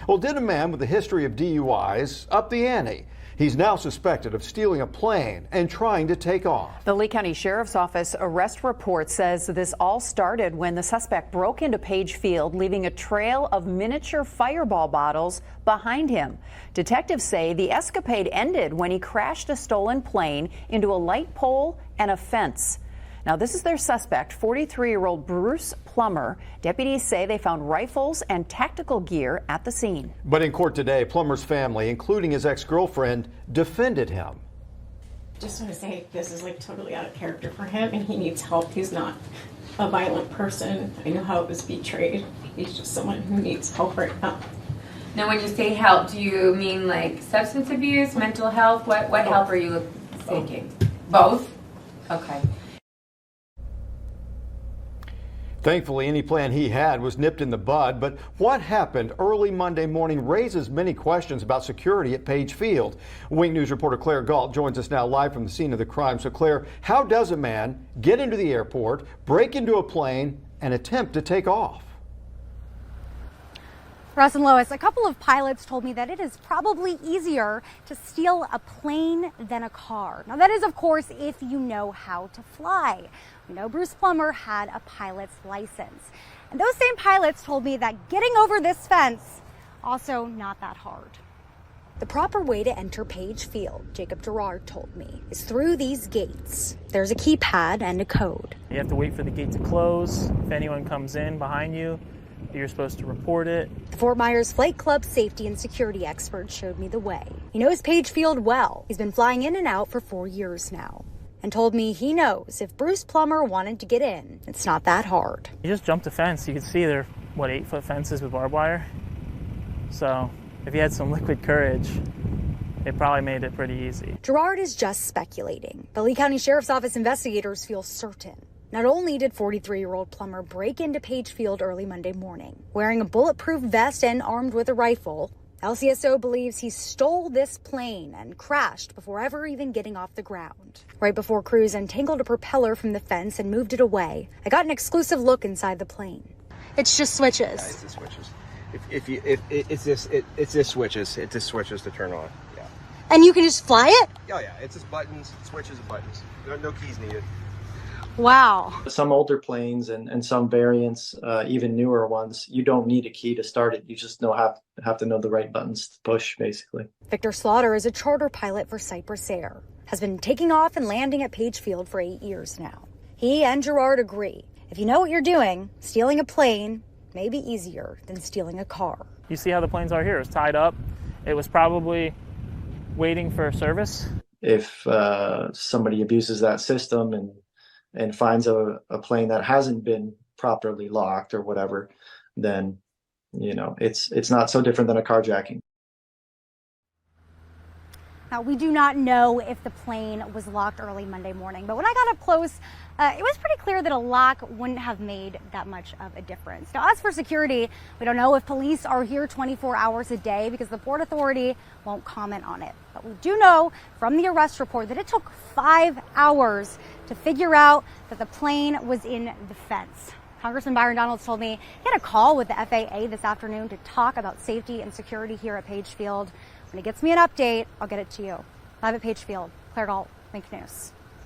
Well, did a man with a history of DUIs up the ante? He's now suspected of stealing a plane and trying to take off. The Lee County Sheriff's Office arrest report says this all started when the suspect broke into Page Field, leaving a trail of miniature fireball bottles behind him. Detectives say the escapade ended when he crashed a stolen plane into a light pole and a fence. Now, this is their suspect, 43-year-old Bruce Plummer. Deputies say they found rifles and tactical gear at the scene. But in court today, Plummer's family, including his ex-girlfriend, defended him. Just want to say this is like totally out of character for him, and he needs help. He's not a violent person. I know how it was betrayed. He's just someone who needs help right now. Now, when you say help, do you mean like substance abuse, mental health? What help are you seeking? Both? Okay. Thankfully, any plan he had was nipped in the bud, but what happened early Monday morning raises many questions about security at Page Field. Wing News reporter Claire Galt joins us now live from the scene of the crime. So, Claire, how does a man get into the airport, break into a plane, and attempt to take off? Russ and Lois, a couple of pilots told me that it is probably easier to steal a plane than a car. Now, that is, of course, if you know how to fly. We know Bruce Plummer had a pilot's license. And those same pilots told me that getting over this fence, also not that hard. The proper way to enter Page Field, Jacob Gerard told me, is through these gates. There's a keypad and a code. You have to wait for the gate to close. If anyone comes in behind you, you're supposed to report it. The Fort Myers Flight Club safety and security expert showed me the way. He knows Page Field well. He's been flying in and out for 4 years now, and told me he knows if Bruce Plummer wanted to get in, it's not that hard. You just jump the fence. You can see they're, 8-foot fences with barbed wire. So if you had some liquid courage, it probably made it pretty easy. Gerard is just speculating, but Lee County Sheriff's Office investigators feel certain. Not only did 43-year-old Plummer break into Page Field early Monday morning, wearing a bulletproof vest and armed with a rifle, LCSO believes he stole this plane and crashed before ever even getting off the ground. Right before crews untangled a propeller from the fence and moved it away, I got an exclusive look inside the plane. It's just switches. Yeah, it's the switches. It's just switches. It just switches to turn on. Yeah. And you can just fly it? Oh yeah, it's just buttons, switches and buttons. No keys needed. Wow. Some older planes and some variants, even newer ones, you don't need a key to start it. You just have to know the right buttons to push, basically. Victor Slaughter is a charter pilot for Cypress Air, has been taking off and landing at Page Field for 8 years now. He and Gerard agree. If you know what you're doing, stealing a plane may be easier than stealing a car. You see how the planes are here. It was tied up. It was probably waiting for service. If somebody abuses that system and finds a plane that hasn't been properly locked or whatever, then, it's not so different than a carjacking. Now, we do not know if the plane was locked early Monday morning, but when I got up close, it was pretty clear that a lock wouldn't have made that much of a difference. Now, as for security, we don't know if police are here 24 hours a day because the Port Authority won't comment on it. But we do know from the arrest report that it took 5 hours to figure out that the plane was in the fence. Congressman Byron Donalds told me he had a call with the FAA this afternoon to talk about safety and security here at Page Field. When he gets me an update, I'll get it to you. Live at Page Field, Claire Galt, Wink News.